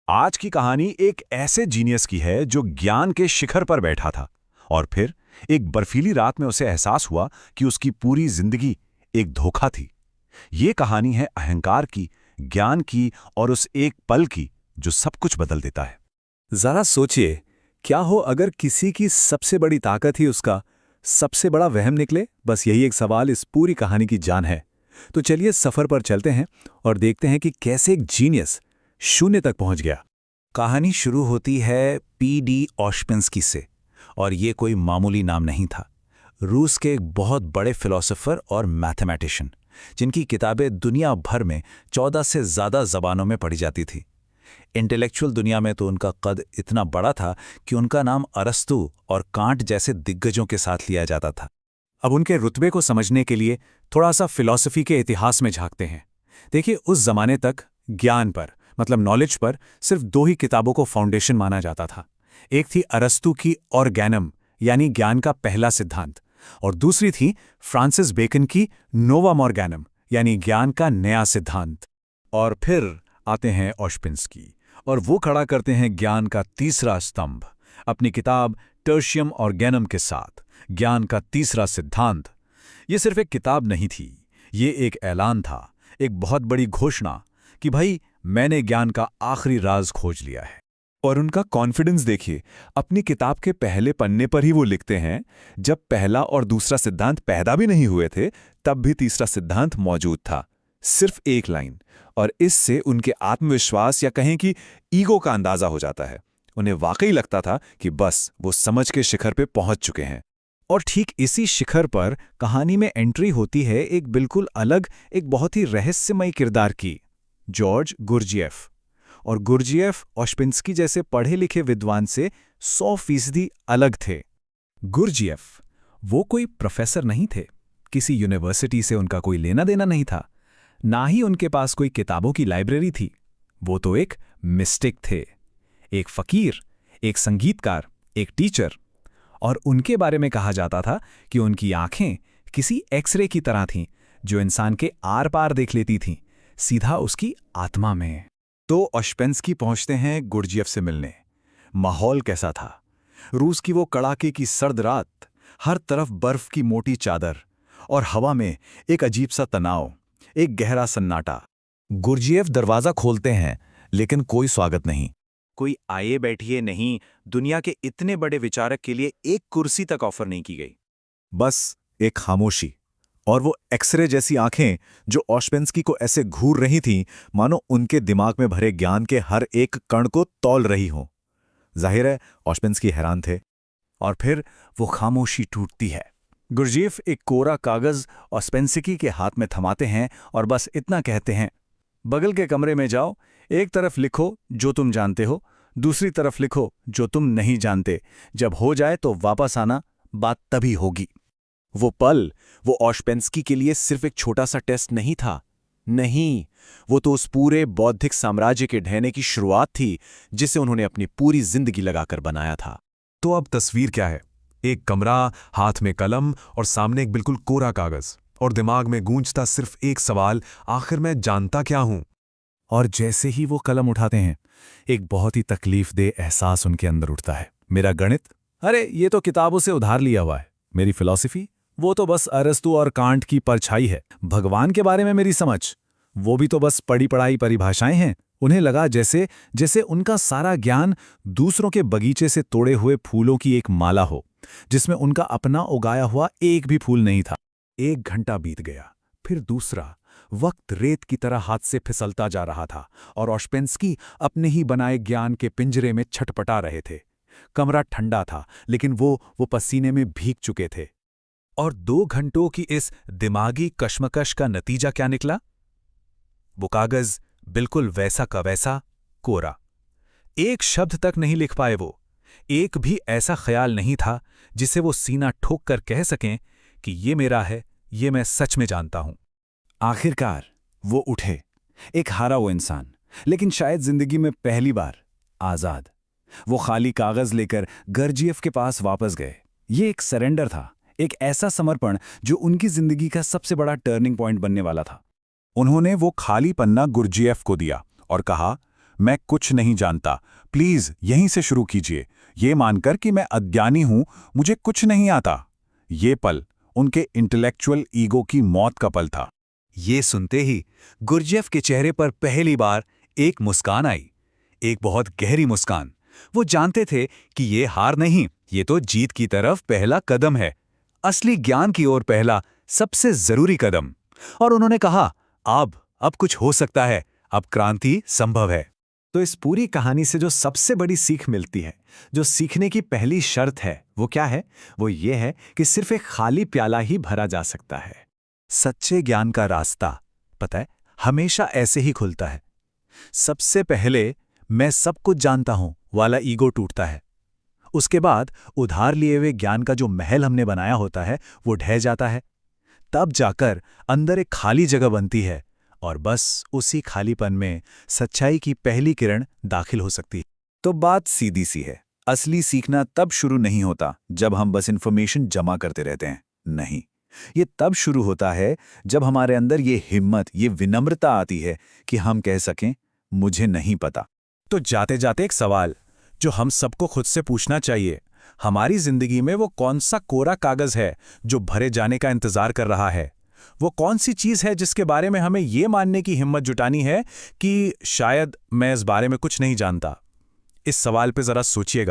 आज की कहानी एक ऐसे जीनियस की है जो ज्ञान के शिखर पर बैठा था और फिर एक बर्फीली रात में उसे एहसास हुआ कि उसकी पूरी जिंदगी एक धोखा थी। ये कहानी है अहंकार की, ज्ञान की और उस एक पल की जो सब कुछ बदल देता है। जरा सोचिए, क्या हो अगर किसी की सबसे बड़ी ताकत ही उसका सबसे बड़ा वहम निकले। बस यही एक सवाल इस पूरी कहानी की जान है। तो चलिए सफर पर चलते हैं और देखते हैं कि कैसे एक जीनियस शून्य तक पहुंच गया। कहानी शुरू होती है पी.डी. ऑशपेंस्की से, और ये कोई मामूली नाम नहीं था। रूस के एक बहुत बड़े फिलोसोफर और मैथमेटिशियन, जिनकी किताबें दुनिया भर में 14 से ज़्यादा ज़बानों में पढ़ी जाती थी। इंटेलेक्चुअल दुनिया में तो उनका कद इतना बड़ा था कि उनका नाम अरस्तू और कांट जैसे दिग्गजों के साथ लिया जाता था। अब उनके रुतबे को समझने के लिए थोड़ा सा फिलॉसफी के इतिहास में झांकते हैं। देखिए, उस जमाने तक ज्ञान पर मतलब नॉलेज पर सिर्फ दो ही किताबों को फाउंडेशन माना जाता था। एक थी अरस्तू की ऑर्गेनम यानी ज्ञान का पहला सिद्धांत, और दूसरी थी फ्रांसिस बेकन की नोवम ऑर्गेनम यानी ज्ञान का नया सिद्धांत। और फिर आते हैं ऑशपेंस्की और वो खड़ा करते हैं ज्ञान का तीसरा स्तंभ अपनी किताब टर्शियम ऑर्गेनम के साथ, ज्ञान का तीसरा सिद्धांत। ये सिर्फ एक किताब नहीं थी, ये एक ऐलान था, एक बहुत बड़ी घोषणा कि भाई मैंने ज्ञान का आखिरी राज खोज लिया है। और उनका कॉन्फिडेंस देखिए, अपनी किताब के पहले पन्ने पर ही वो लिखते हैं, जब पहला और दूसरा सिद्धांत पैदा भी नहीं हुए थे तब भी तीसरा सिद्धांत मौजूद था। सिर्फ एक लाइन, और इससे उनके आत्मविश्वास या कहें कि ईगो का अंदाजा हो जाता है। उन्हें वाकई लगता था कि बस वो समझ के शिखर पे पहुंच चुके हैं। और ठीक इसी शिखर पर कहानी में एंट्री होती है एक बिल्कुल अलग, एक बहुत ही रहस्यमयी किरदार की, जॉर्ज गुरजिएफ। और गुरजिएफ ऑशपेंस्की जैसे पढ़े लिखे विद्वान से 100% अलग थे। गुरजिएफ वो कोई प्रोफेसर नहीं थे, किसी यूनिवर्सिटी से उनका कोई लेना देना नहीं था, ना ही उनके पास कोई किताबों की लाइब्रेरी थी। वो तो एक मिस्टिक थे, एक फकीर, एक संगीतकार, एक टीचर। और उनके बारे में कहा जाता था कि उनकी आंखें किसी एक्सरे की तरह थीं, जो इंसान के आर पार देख लेती थीं, सीधा उसकी आत्मा में। तो ऑशपेंस्की पहुंचते हैं गुरजिएफ से मिलने। माहौल कैसा था? रूस की वो कड़ाके की सर्द रात, हर तरफ बर्फ की मोटी चादर, और हवा में एक अजीब सा तनाव, एक गहरा सन्नाटा। गुरजिएफ दरवाजा खोलते हैं, लेकिन कोई स्वागत नहीं, कोई आइए बैठिए नहीं। दुनिया के इतने बड़े विचारक के लिए एक कुर्सी तक ऑफर नहीं की गई। बस एक खामोशी, और वो एक्सरे जैसी आंखें जो ऑशपेंस्की को ऐसे घूर रही थीं मानो उनके दिमाग में भरे ज्ञान के हर एक कण को तौल रही हों। जाहिर है ऑशपेंस्की हैरान थे। और फिर वो खामोशी टूटती है। गुरजिएफ एक कोरा कागज ऑशपेंस्की के हाथ में थमाते हैं और बस इतना कहते हैं, बगल के कमरे में जाओ, एक तरफ लिखो जो तुम जानते हो, दूसरी तरफ लिखो जो तुम नहीं जानते। जब हो जाए तो वापस आना, बात तभी होगी। वो पल, वो ऑशपेंस्की के लिए सिर्फ एक छोटा सा टेस्ट नहीं था। नहीं, वो तो उस पूरे बौद्धिक साम्राज्य के ढहने की शुरुआत थी जिसे उन्होंने अपनी पूरी जिंदगी लगाकर बनाया था। तो अब तस्वीर क्या है? एक कमरा, हाथ में कलम और सामने एक बिल्कुल कोरा कागज, और दिमाग में गूंजता सिर्फ एक सवाल, आखिर मैं जानता क्या हूं? और जैसे ही वो कलम उठाते हैं, एक बहुत ही तकलीफदेह एहसास उनके अंदर उठता है। मेरा गणित, अरे ये तो किताबों से उधार लिया हुआ है। मेरी फिलॉसफी, वो तो बस अरस्तू और कांट की परछाई है। भगवान के बारे में मेरी समझ, वो भी तो बस पढ़ी पढ़ाई परिभाषाएं हैं। उन्हें लगा जैसे उनका सारा ज्ञान दूसरों के बगीचे से तोड़े हुए फूलों की एक माला हो, जिसमें उनका अपना उगाया हुआ एक भी फूल नहीं था। 1 घंटा बीत गया, फिर दूसरा। वक्त रेत की तरह हाथ से फिसलता जा रहा था और ऑशपेंस्की अपने ही बनाए ज्ञान के पिंजरे में छटपटा रहे थे। कमरा ठंडा था, लेकिन वो पसीने में भीग चुके थे। और 2 घंटों की इस दिमागी कश्मकश का नतीजा क्या निकला? वो कागज बिल्कुल वैसा का वैसा कोरा। एक शब्द तक नहीं लिख पाए वो। एक भी ऐसा ख्याल नहीं था जिसे वो सीना ठोक कर कह सकें कि ये मेरा है, ये मैं सच में जानता हूं। आखिरकार वो उठे, एक हारा हुआ इंसान, लेकिन शायद जिंदगी में पहली बार आजाद। वो खाली कागज लेकर गुरजिएफ के पास वापस गए। ये एक सरेंडर था, एक ऐसा समर्पण जो उनकी जिंदगी का सबसे बड़ा टर्निंग पॉइंट बनने वाला था। उन्होंने वो खाली पन्ना गुरजिएफ को दिया और कहा, मैं कुछ नहीं जानता, प्लीज यहीं से शुरू कीजिए, ये मानकर कि मैं अज्ञानी हूं, मुझे कुछ नहीं आता। ये पल उनके इंटेलेक्चुअल ईगो की मौत का पल था। ये सुनते ही गुरजेफ के चेहरे पर पहली बार एक मुस्कान आई, एक बहुत गहरी मुस्कान। वो जानते थे कि ये हार नहीं, ये तो जीत की तरफ पहला कदम है, असली ज्ञान की ओर पहला सबसे जरूरी कदम। और उन्होंने कहा, अब कुछ हो सकता है, अब क्रांति संभव है। तो इस पूरी कहानी से जो सबसे बड़ी सीख मिलती है, जो सीखने की पहली शर्त है, वो क्या है? वो ये है कि सिर्फ एक खाली प्याला ही भरा जा सकता है। सच्चे ज्ञान का रास्ता, पता है, हमेशा ऐसे ही खुलता है। सबसे पहले मैं सब कुछ जानता हूं वाला ईगो टूटता है। उसके बाद उधार लिए हुए ज्ञान का जो महल हमने बनाया होता है वो ढह जाता है। तब जाकर अंदर एक खाली जगह बनती है और बस उसी खालीपन में सच्चाई की पहली किरण दाखिल हो सकती है। तो बात सीधी सी है, असली सीखना तब शुरू नहीं होता जब हम बस इंफॉर्मेशन जमा करते रहते हैं। नहीं, ये तब शुरू होता है जब हमारे अंदर ये हिम्मत, ये विनम्रता आती है कि हम कह सकें, मुझे नहीं पता। तो जाते जाते एक सवाल जो हम सबको खुद से पूछना चाहिए, हमारी जिंदगी में वो कौन सा कोरा कागज है जो भरे जाने का इंतजार कर रहा है? वो कौन सी चीज है जिसके बारे में हमें ये मानने की हिम्मत जुटानी है कि शायद मैं इस बारे में कुछ नहीं जानता? इस सवाल पे जरा सोचिएगा।